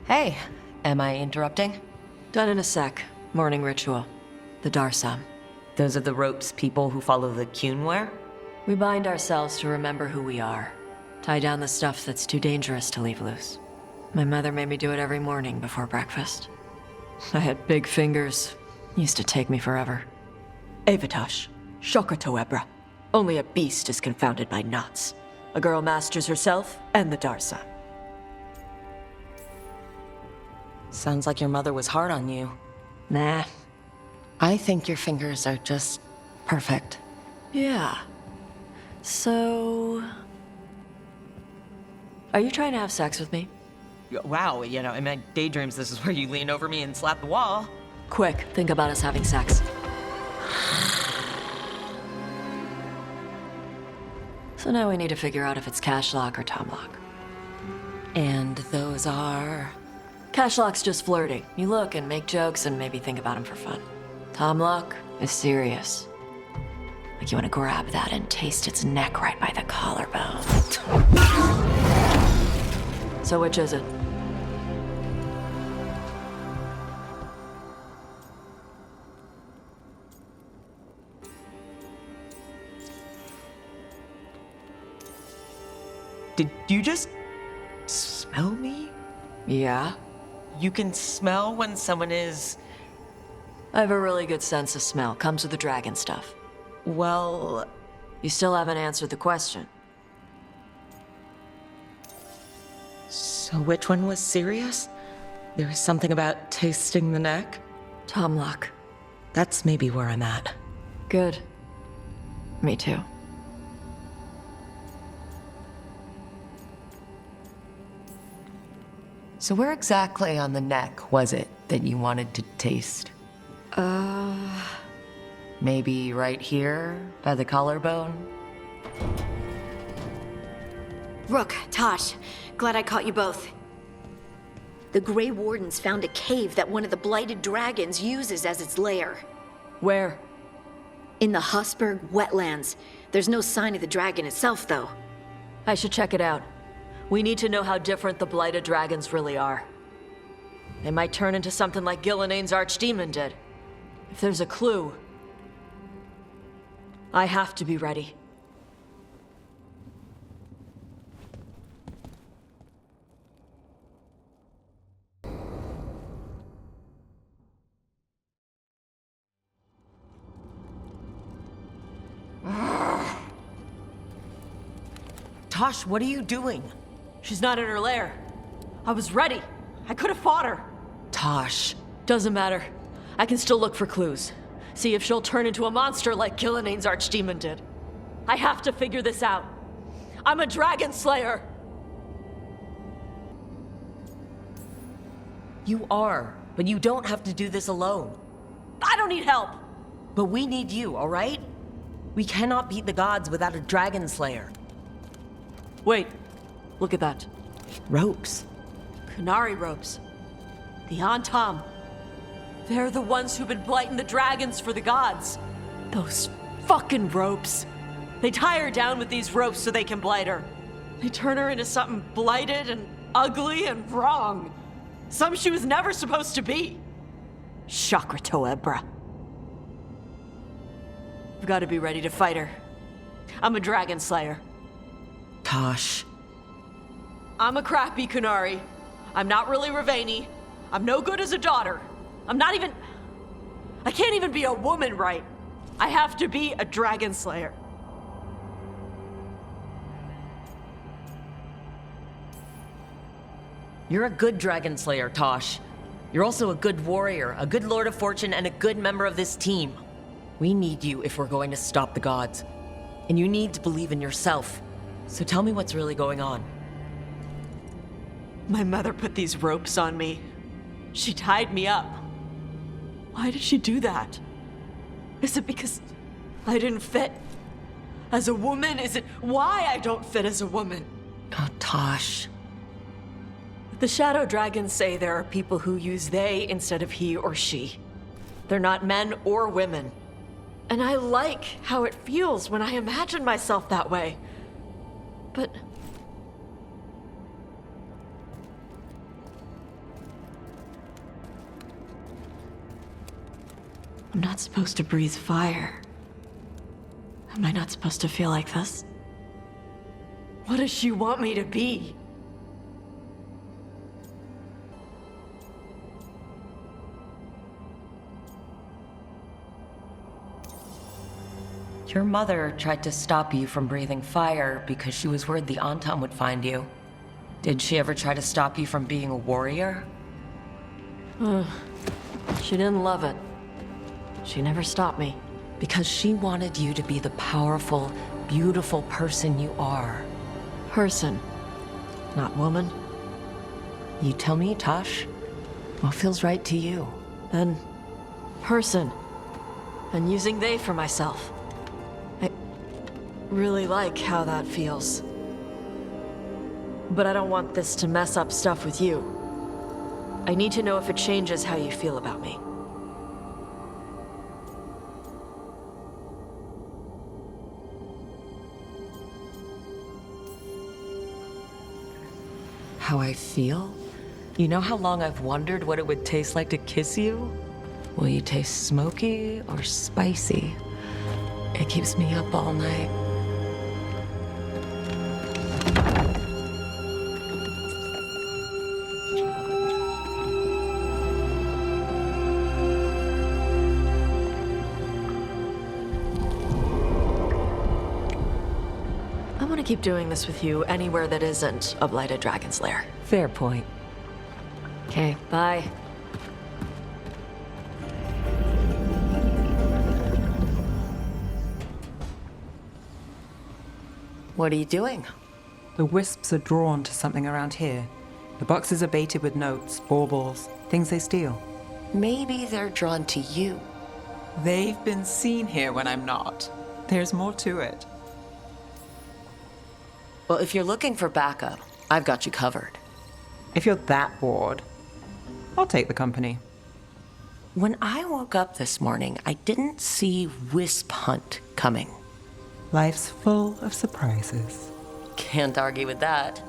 Hey, am I interrupting? Done in a sec. Morning ritual. The Darsam. Those are the ropes people who follow the Qun wear? We bind ourselves to remember who we are. Tie down the stuff that's too dangerous to leave loose. My mother made me do it every morning before breakfast. I had big fingers. Used to take me forever. Avatash. Shokratoebra. Only a beast is confounded by knots. A girl masters herself and the Darsam. Sounds like your mother was hard on you. Nah. I think your fingers are just perfect. Yeah. So... Are you trying to have sex with me? Wow, in my daydreams this is where you lean over me and slap the wall. Quick, think about us having sex. So now we need to figure out if it's Cashlock or Tomlock. And those are... Cashlock's just flirting. You look and make jokes and maybe think about him for fun. Tomlock is serious. Like you want to grab that and taste its neck right by the collarbone. So which is it? Did you just smell me? Yeah? You can smell when someone is... I have a really good sense of smell. Comes with the dragon stuff. Well... You still haven't answered the question. So which one was serious? There was something about tasting the neck? Tomlock. That's maybe where I'm at. Good. Me too. So where exactly on the neck was it that you wanted to taste? Maybe right here, by the collarbone? Rook, Tash, glad I caught you both. The Grey Wardens found a cave that one of the Blighted dragons uses as its lair. Where? In the Husberg wetlands. There's no sign of the dragon itself, though. I should check it out. We need to know how different the Blighted dragons really are. They might turn into something like Gillenane's archdemon did. If there's a clue, I have to be ready. Tash, what are you doing? She's not in her lair. I was ready. I could have fought her. Tash. Doesn't matter. I can still look for clues. See if she'll turn into a monster like Gillenane's archdemon did. I have to figure this out. I'm a dragon slayer. You are, but you don't have to do this alone. I don't need help. But we need you, all right? We cannot beat the gods without a dragon slayer. Wait, look at that. Ropes. Qunari ropes. The Antam. They're the ones who've been blighting the dragons for the gods. Those fucking ropes. They tie her down with these ropes so they can blight her. They turn her into something blighted and ugly and wrong. Some she was never supposed to be. Shokratoebra. I've got to be ready to fight her. I'm a dragon slayer. Tash. I'm a crappy Qunari. I'm not really Ravani. I'm no good as a daughter. I can't even be a woman right. I have to be a dragon slayer. You're a good dragon slayer, Tash. You're also a good warrior, a good lord of fortune, and a good member of this team. We need you if we're going to stop the gods. And you need to believe in yourself. So tell me what's really going on. My mother put these ropes on me. She tied me up. Why did she do that? Is it because I didn't fit as a woman? Is it why I don't fit as a woman? Oh, Tash. The Shadow Dragons say there are people who use they instead of he or she. They're not men or women. And I like how it feels when I imagine myself that way. But I'm not supposed to breathe fire. Am I not supposed to feel like this? What does she want me to be? Your mother tried to stop you from breathing fire because she was worried the Antam would find you. Did she ever try to stop you from being a warrior? She didn't love it. She never stopped me. Because she wanted you to be the powerful, beautiful person you are. Person, not woman. You tell me, Tash. What feels right to you? Then, person. And using they for myself. I really like how that feels. But I don't want this to mess up stuff with you. I need to know if it changes how you feel about me. How I feel? You know how long I've wondered what it would taste like to kiss you? Will you taste smoky or spicy? It keeps me up all night. I want to keep doing this with you anywhere that isn't a Blighted Dragon's lair. Fair point. Okay, bye. What are you doing? The wisps are drawn to something around here. The boxes are baited with notes, baubles, things they steal. Maybe they're drawn to you. They've been seen here when I'm not. There's more to it. Well, if you're looking for backup, I've got you covered. If you're that bored, I'll take the company. When I woke up this morning, I didn't see wisp hunt coming. Life's full of surprises. Can't argue with that.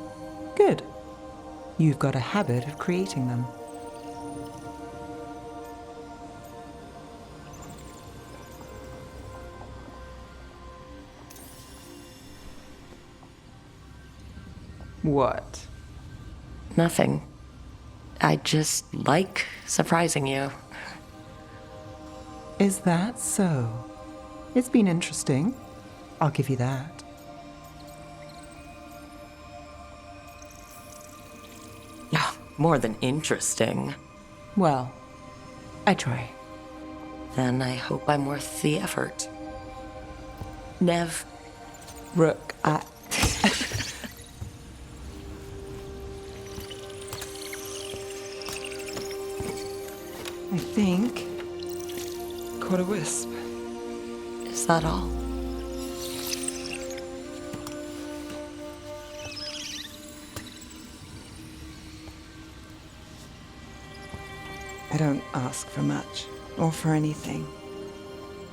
Good. You've got a habit of creating them. What? Nothing. I just like surprising you. Is that so? It's been interesting. I'll give you that. More than interesting. Well, I try. Then I hope I'm worth the effort. Neve. Rook, I think caught a wisp. Is that all? I don't ask for much, or for anything.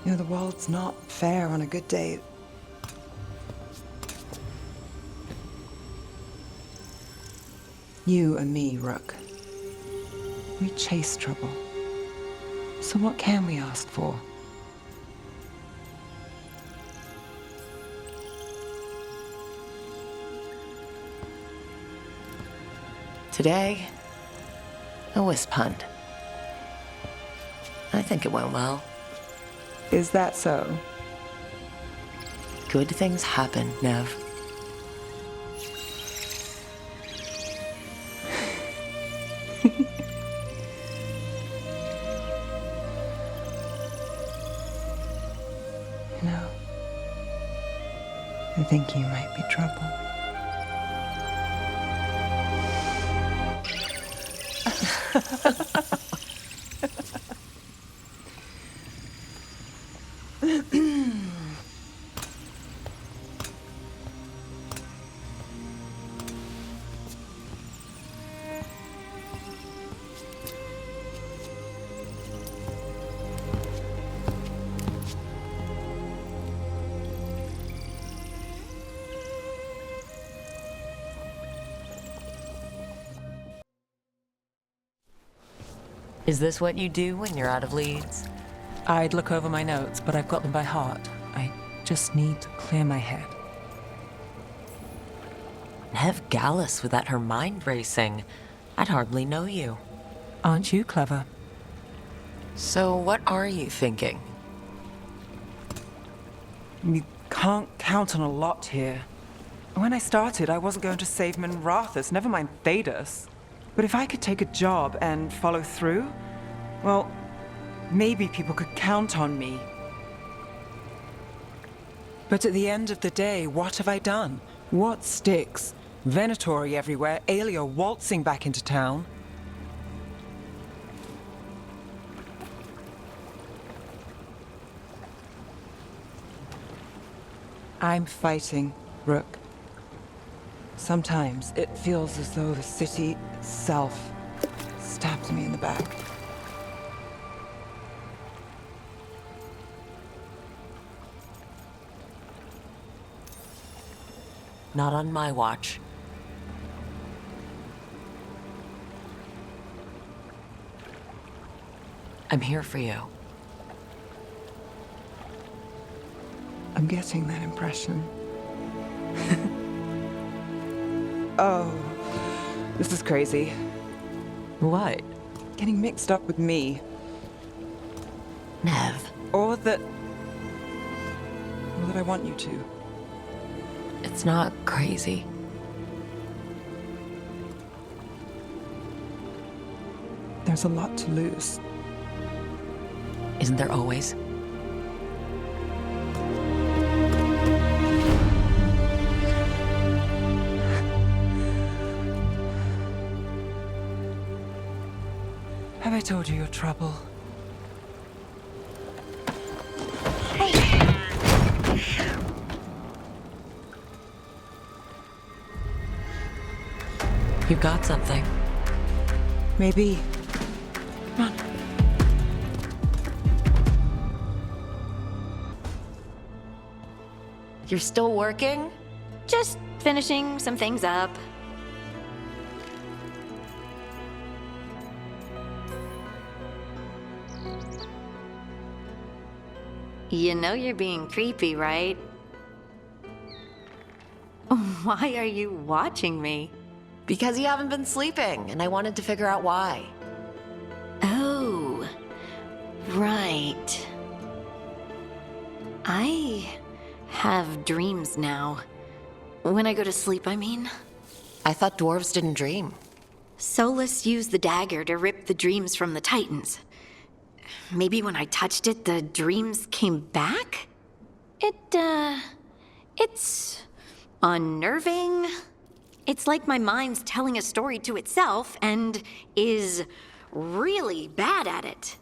You know, the world's not fair on a good day. You and me, Rook. We chase trouble. So what can we ask for? Today, a wisp hunt. I think it went well. Is that so? Good things happen, Neve. You know, I think you might be trouble. Is this what you do when you're out of leads? I'd look over my notes, but I've got them by heart. I just need to clear my head. Neve Gallus without her mind racing. I'd hardly know you. Aren't you clever? So what are you thinking? You can't count on a lot here. When I started, I wasn't going to save Minrathus, never mind Thedas. But if I could take a job and follow through, well, maybe people could count on me. But at the end of the day, what have I done? What sticks? Venatori everywhere, Aelia waltzing back into town. I'm fighting, Rook. Sometimes it feels as though the city itself stabs me in the back. Not on my watch. I'm here for you. I'm getting that impression. Oh, this is crazy. What? Getting mixed up with me. Neve. Or that I want you to. It's not crazy. There's a lot to lose. Isn't there always? Have I told you your trouble? You got something. Maybe. Come on. You're still working? Just finishing some things up. You know you're being creepy, right? Why are you watching me? Because you haven't been sleeping, and I wanted to figure out why. Oh, right. I have dreams now. When I go to sleep, I mean. I thought dwarves didn't dream. Solus used the dagger to rip the dreams from the Titans. Maybe when I touched it, the dreams came back? It's unnerving. It's like my mind's telling a story to itself and is really bad at it.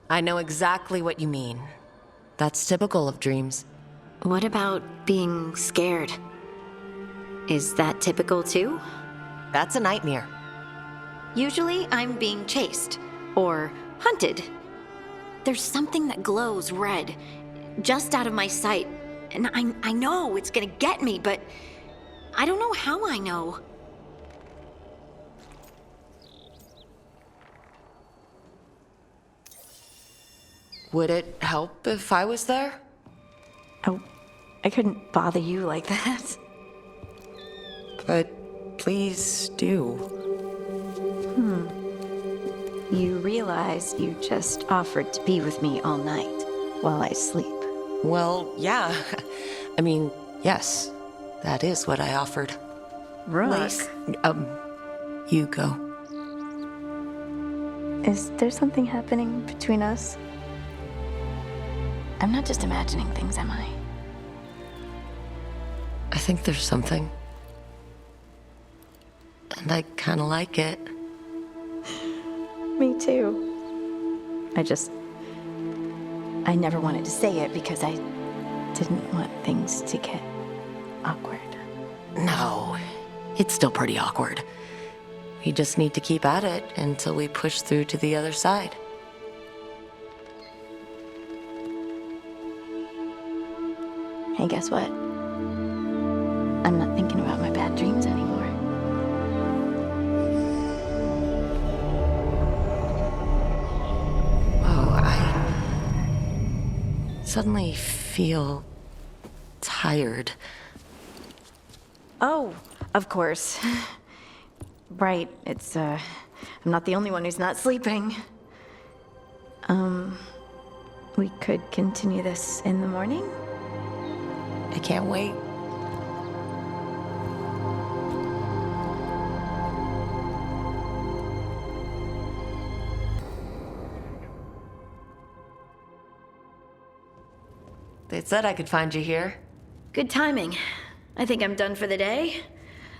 I know exactly what you mean. That's typical of dreams. What about being scared? Is that typical too? That's a nightmare. Usually I'm being chased or hunted. There's something that glows red, just out of my sight, and I know it's gonna get me, but I don't know how I know. Would it help if I was there? Oh, I couldn't bother you like that. But please do. You realize you just offered to be with me all night while I sleep. Well, yeah. I mean, yes. That is what I offered. Rook, You go. is there something happening between us? I'm not just imagining things, am I? I think there's something. And I kinda like it. Me too. I never wanted to say it because I didn't want things to get awkward. No, it's still pretty awkward. We just need to keep at it until we push through to the other side. Hey, guess what? I'm not thinking about my bad dreams anymore. suddenly feel tired. Oh, of course. Right, I'm not the only one who's not sleeping. We could continue this in the morning? I can't wait. They said I could find you here. Good timing. I think I'm done for the day.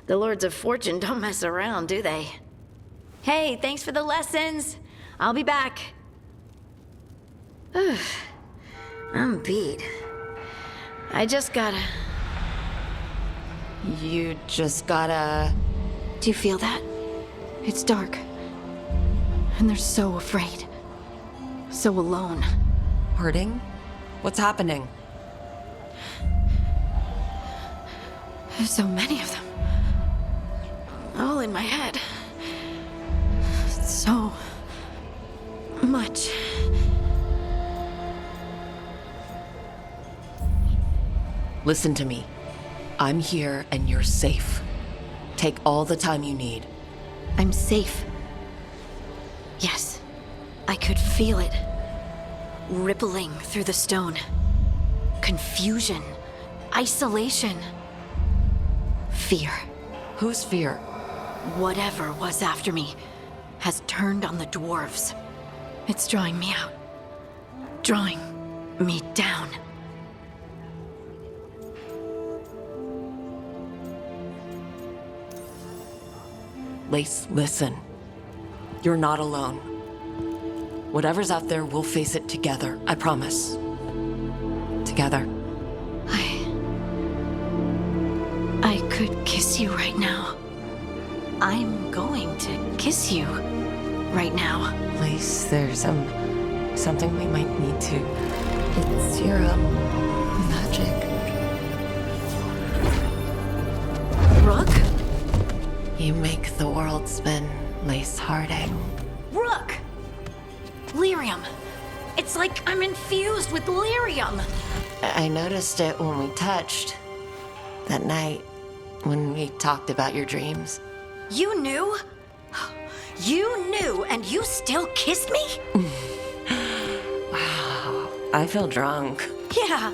The Lords of Fortune don't mess around, do they? Hey, thanks for the lessons. I'll be back. I'm beat. I just gotta... You just gotta... Do you feel that? It's dark. And they're so afraid. So alone. Hurting? What's happening? There's so many of them. All in my head. So much. Listen to me. I'm here and you're safe. Take all the time you need. I'm safe. Yes. I could feel it. Rippling through the stone. Confusion. Isolation. Fear. Whose fear? Whatever was after me has turned on the dwarves. It's drawing me out. Drawing me down. Lace, listen. You're not alone. Whatever's out there, we'll face it together. I promise. Together. I could kiss you right now. I'm going to kiss you right now. Lace, there's something we might need to. It's your magic. Rook? You make the world spin, Lace Harding. Rook! Lyrium. It's like I'm infused with lyrium. I noticed it when we touched. That night, when we talked about your dreams. You knew? You knew and you still kissed me? Wow, I feel drunk. Yeah,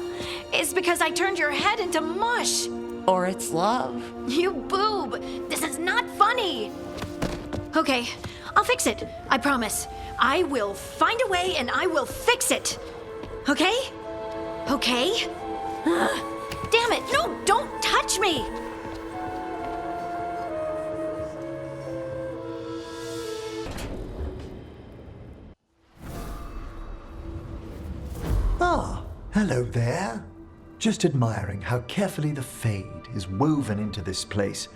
it's because I turned your head into mush. Or it's love. You boob! This is not funny! Okay, I'll fix it. I promise. I will find a way and I will fix it. Okay? Okay? Damn it! No, don't touch me! Ah, hello there. Just admiring how carefully the Fade is woven into this place,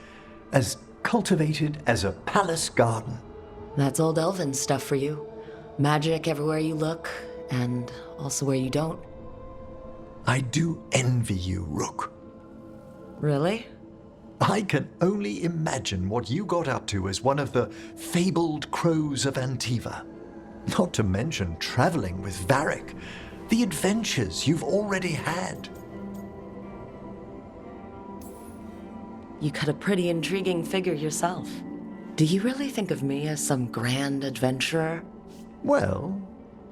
as cultivated as a palace garden. That's old elven stuff for you. Magic everywhere you look, and also where you don't. I do envy you, Rook. Really? I can only imagine what you got up to as one of the fabled crows of Antiva. Not to mention traveling with Varric, the adventures you've already had. You cut a pretty intriguing figure yourself. Do you really think of me as some grand adventurer? Well,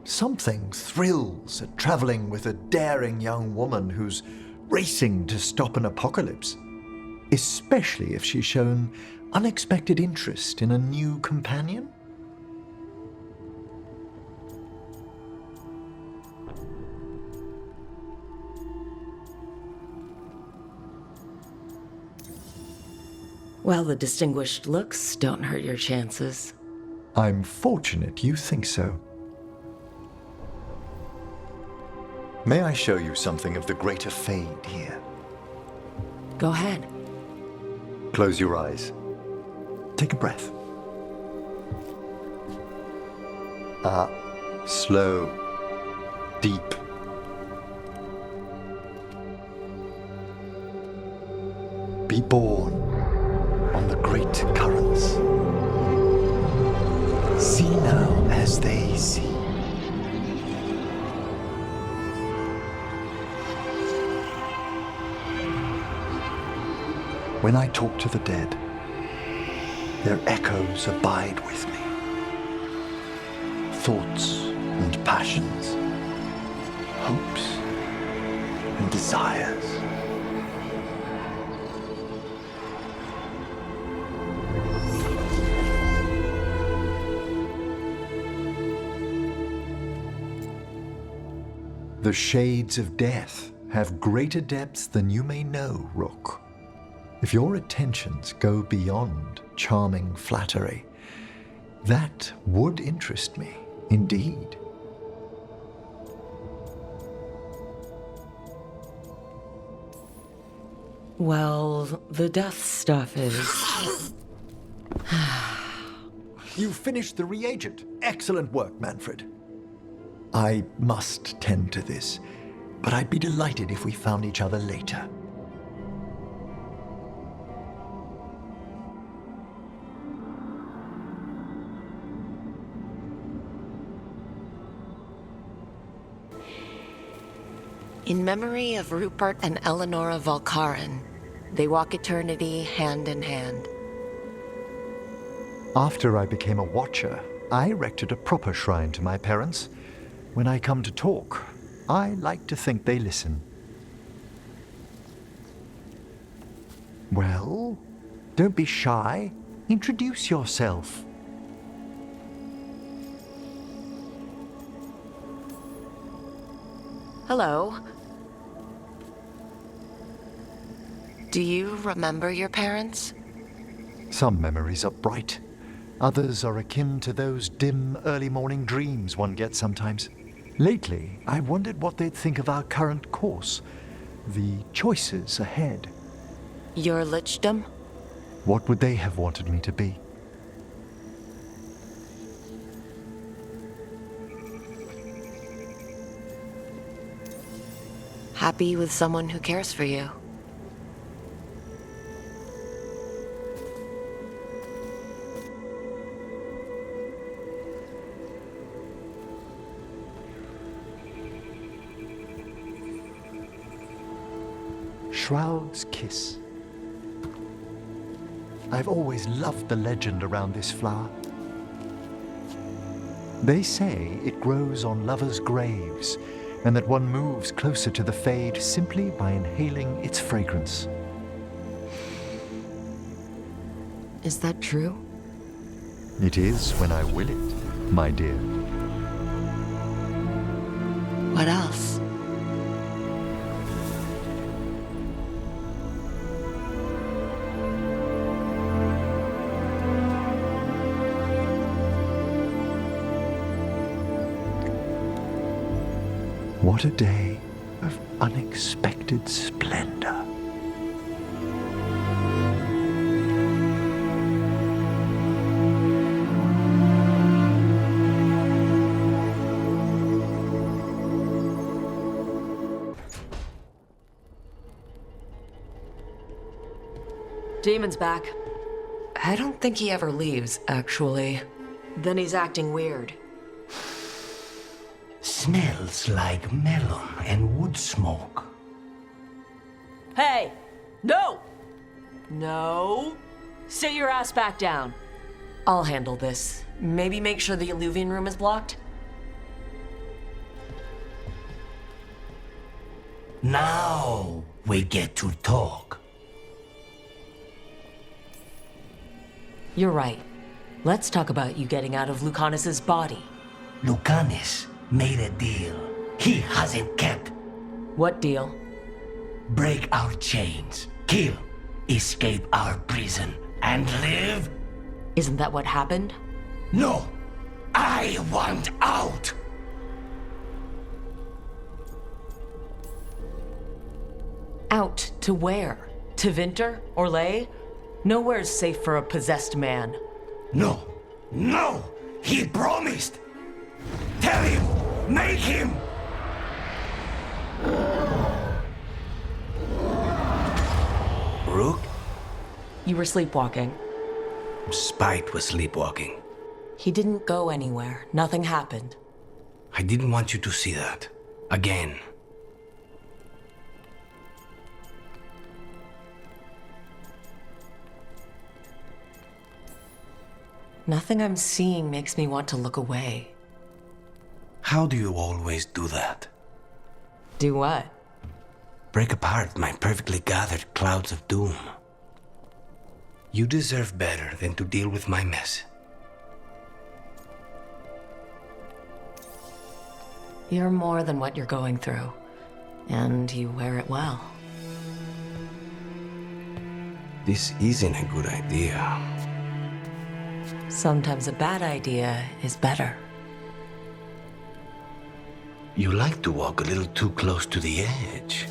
something thrills at traveling with a daring young woman who's racing to stop an apocalypse, especially if she's shown unexpected interest in a new companion. Well, the distinguished looks don't hurt your chances. I'm fortunate you think so. May I show you something of the greater Fade here? Go ahead. Close your eyes. Take a breath. Slow, deep. Be born on the great currents. See now as they see. When I talk to the dead, their echoes abide with me. Thoughts and passions, hopes and desires. The shades of death have greater depths than you may know, Rook. If your attentions go beyond charming flattery, that would interest me, indeed. Well, the death stuff is... You finished the reagent. Excellent work, Manfred. I must tend to this, but I'd be delighted if we found each other later. In memory of Rupert and Eleonora Volkaren, they walk eternity hand in hand. After I became a watcher, I erected a proper shrine to my parents. When I come to talk, I like to think they listen. Well, don't be shy. Introduce yourself. Hello. Do you remember your parents? Some memories are bright. Others are akin to those dim, early morning dreams one gets sometimes. Lately, I wondered what they'd think of our current course, the choices ahead. Your lichdom? What would they have wanted me to be? Happy with someone who cares for you. Shroud's Kiss. I've always loved the legend around this flower. They say it grows on lovers' graves, and that one moves closer to the fade simply by inhaling its fragrance. Is that true? It is when I will it, my dear. What else? What a day of unexpected splendor. Damon's back. I don't think he ever leaves, actually. Then he's acting weird. Smells like melon and wood smoke. Hey! No! No! Sit your ass back down. I'll handle this. Maybe make sure the Illuvian room is blocked? Now we get to talk. You're right. Let's talk about you getting out of Lucanis's body. Lucanis made a deal he hasn't kept. What deal? Break our chains, kill, escape our prison, and live? Isn't that what happened? No! I want out! Out to where? To Vinter? Orlais? Nowhere's safe for a possessed man. No! No! He promised! Tell him! Make him! Rook? You were sleepwalking. Spite was sleepwalking. He didn't go anywhere. Nothing happened. I didn't want you to see that. Again. Nothing I'm seeing makes me want to look away. How do you always do that? Do what? Break apart my perfectly gathered clouds of doom. You deserve better than to deal with my mess. You're more than what you're going through, and you wear it well. This isn't a good idea. Sometimes a bad idea is better. You like to walk a little too close to the edge.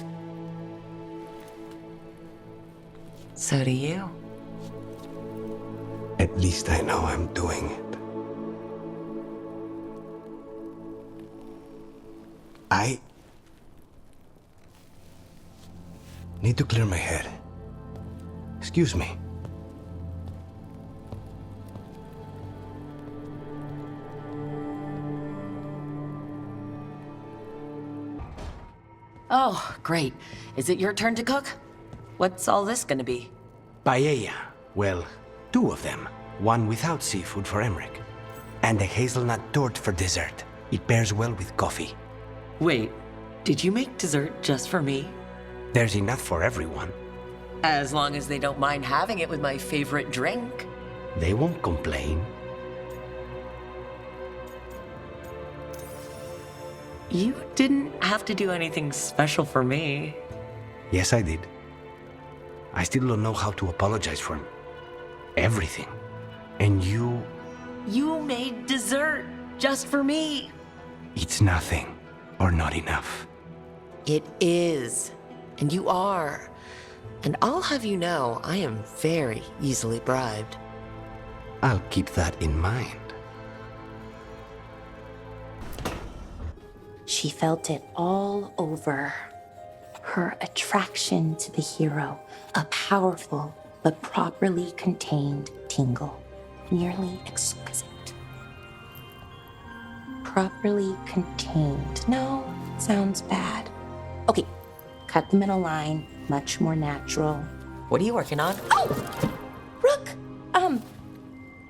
So do you. At least I know I'm doing it. I need to clear my head. Excuse me. Oh, great. Is it your turn to cook? What's all this gonna be? Paella. Well, 2 of them. One without seafood for Emmrich. And a hazelnut torte for dessert. It pairs well with coffee. Wait, did you make dessert just for me? There's enough for everyone. As long as they don't mind having it with my favorite drink. They won't complain. You didn't have to do anything special for me. Yes, I did. I still don't know how to apologize for everything. And you... You made dessert just for me. It's nothing, or not enough. It is. And you are. And I'll have you know, I am very easily bribed. I'll keep that in mind. She felt it all over. Her attraction to the hero, a powerful but properly contained tingle, nearly exquisite. Properly contained. No, sounds bad. Okay, cut the middle line, much more natural. What are you working on? Oh! Rook!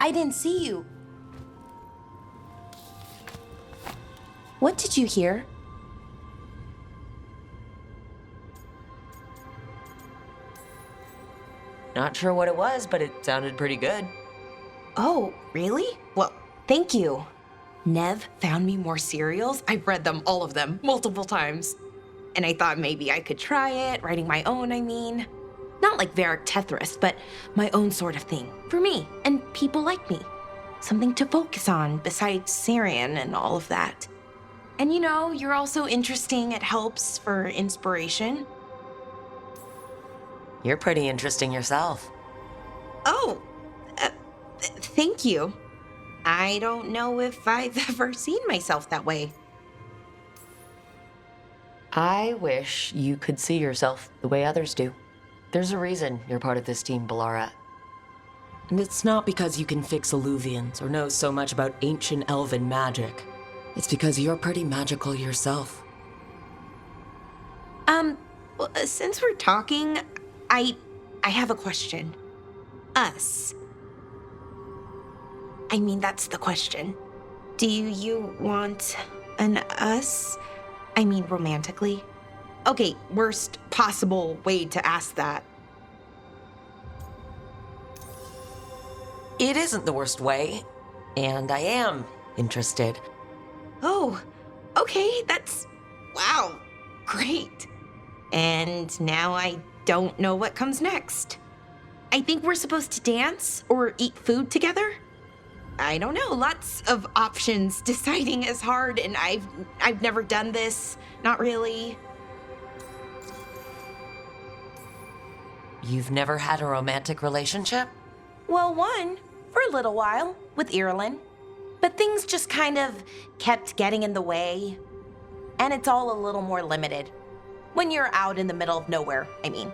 I didn't see you. What did you hear? Not sure what it was, but it sounded pretty good. Oh, really? Well, thank you. Neve found me more cereals. I've read them, all of them, multiple times. And I thought maybe I could try it, writing my own, I mean. Not like Varric Tethrus, but my own sort of thing. For me, and people like me. Something to focus on besides Syrian and all of that. And you know, you're also interesting. It helps for inspiration. You're pretty interesting yourself. Oh, thank you. I don't know if I've ever seen myself that way. I wish you could see yourself the way others do. There's a reason you're part of this team, Bellara. And it's not because you can fix Alluvians or know so much about ancient elven magic. It's because you're pretty magical yourself. Well, since we're talking, I have a question. Us. I mean, that's the question. Do you want an us? I mean, romantically? Okay, worst possible way to ask that. It isn't the worst way, and I am interested. Oh, okay, that's... wow, great. And now I don't know what comes next. I think we're supposed to dance or eat food together? I don't know, lots of options. Deciding is hard, and I've never done this. Not really. You've never had a romantic relationship? Well, one, for a little while, with Irulan. But things just kind of kept getting in the way. And it's all a little more limited. When you're out in the middle of nowhere, I mean.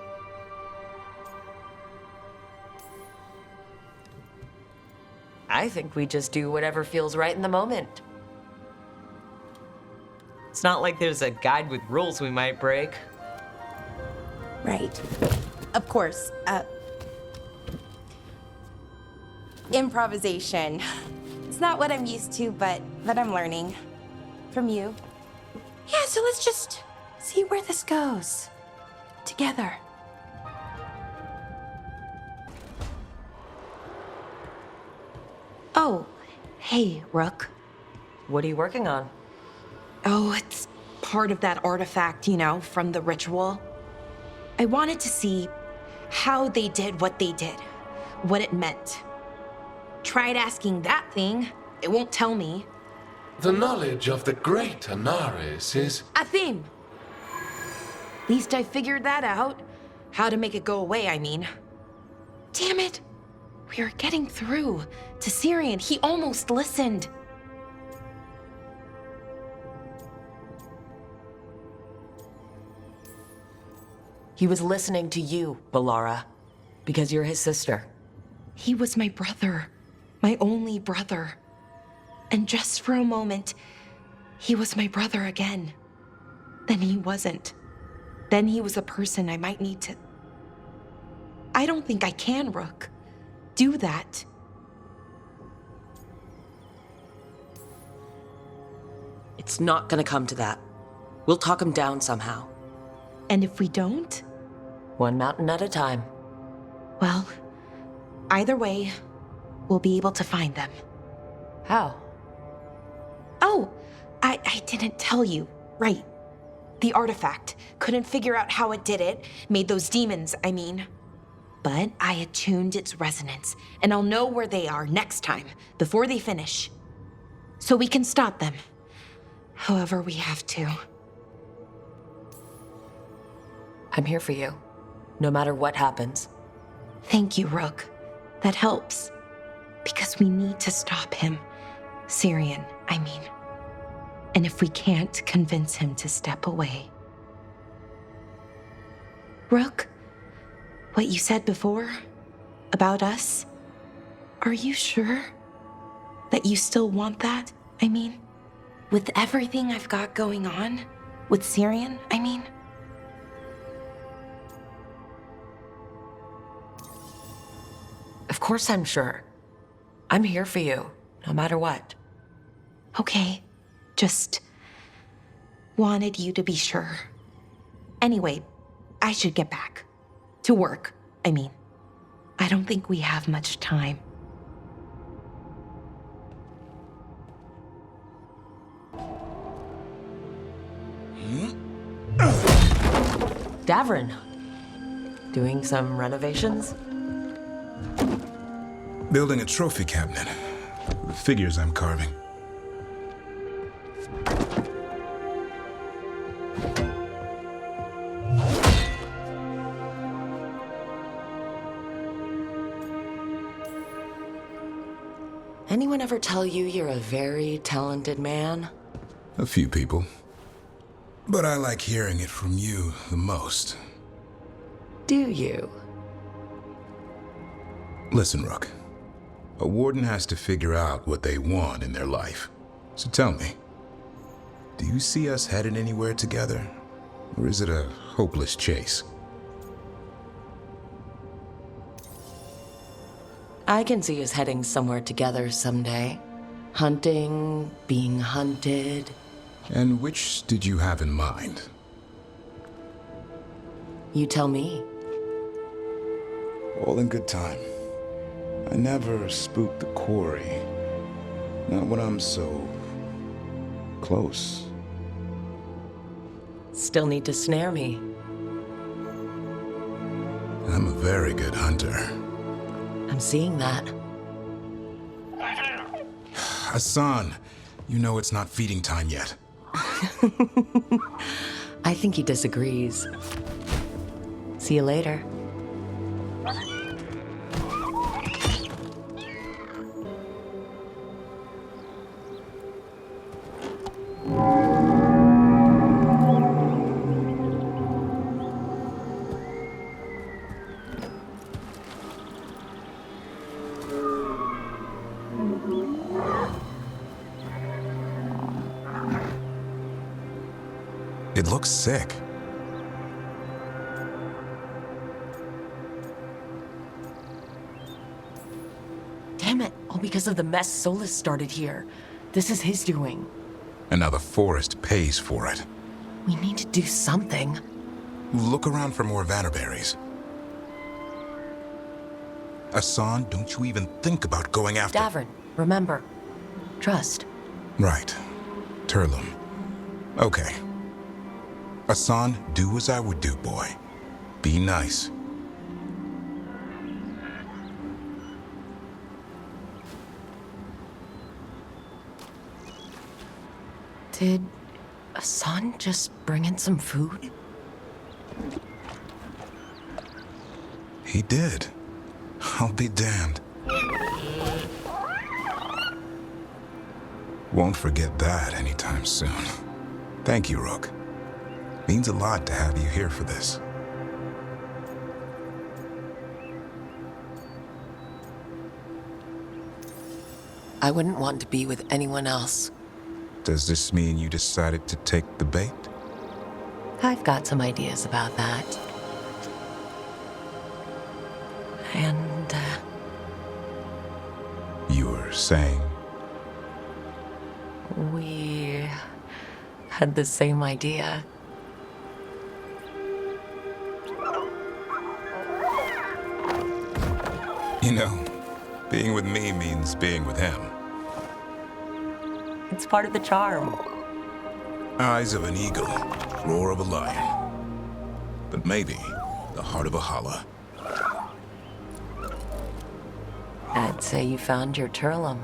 I think we just do whatever feels right in the moment. It's not like there's a guide with rules we might break. Right. Of course. improvisation. It's not what I'm used to, but I'm learning. From you. Yeah, so let's just see where this goes. Together. Oh, hey, Rook. What are you working on? Oh, it's part of that artifact, you know, from the ritual. I wanted to see how they did what they did, what it meant. Tried asking that thing, it won't tell me. The knowledge of the great Anaris is... A theme. Least I figured that out. How to make it go away, I mean. Damn it. We were getting through to Syrian. He almost listened. He was listening to you, Bellara, because you're his sister. He was my brother. My only brother. And just for a moment, he was my brother again. Then he wasn't. Then he was a person I might need to... I don't think I can, Rook. Do that. It's not gonna come to that. We'll talk him down somehow. And if we don't? One mountain at a time. Well, either way, we'll be able to find them. How? Oh, I didn't tell you. Right. The artifact. Couldn't figure out how it did it. Made those demons, I mean. But I attuned its resonance, and I'll know where they are next time, before they finish. So we can stop them. However we have to. I'm here for you, no matter what happens. Thank you, Rook. That helps. Because we need to stop him. Syrian, I mean. And if we can't convince him to step away. Rook, what you said before about us, are you sure that you still want that? I mean, with everything I've got going on, with Syrian, I mean. Of course I'm sure. I'm here for you, no matter what. Okay, just wanted you to be sure. Anyway, I should get back. To work, I mean. I don't think we have much time. Davrin, doing some renovations? Building a trophy cabinet. The figures I'm carving. Anyone ever tell you you're a very talented man? A few people. But I like hearing it from you the most. Do you? Listen, Rook. A warden has to figure out what they want in their life. So tell me, do you see us headed anywhere together? Or is it a hopeless chase? I can see us heading somewhere together someday. Hunting, being hunted. And which did you have in mind? You tell me. All in good time. I never spook the quarry. Not when I'm so... close. Still need to snare me. I'm a very good hunter. I'm seeing that. Assan, you know it's not feeding time yet. I think he disagrees. See you later. It looks sick. Damn it. because of the mess Solus started here. This is his doing. And now the forest pays for it. We need to do something. Look around for more vannerberries. Assan, don't you even think about going after... Davrin, remember. Trust. Right. Turlum. Okay. Assan, do as I would do, boy. Be nice. Did Assan just bring in some food? He did. I'll be damned. Won't forget that anytime soon. Thank you, Rook. Means a lot to have you here for this. I wouldn't want to be with anyone else. Does this mean you decided to take the bait? I've got some ideas about that. And, You were saying? we had the same idea. You know, being with me means being with him. It's part of the charm. Eyes of an eagle, roar of a lion. But maybe the heart of a holla. I'd say you found your Turlum.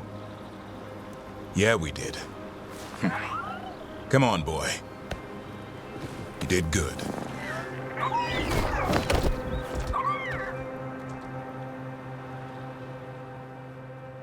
Yeah, we did. Come on, boy. You did good.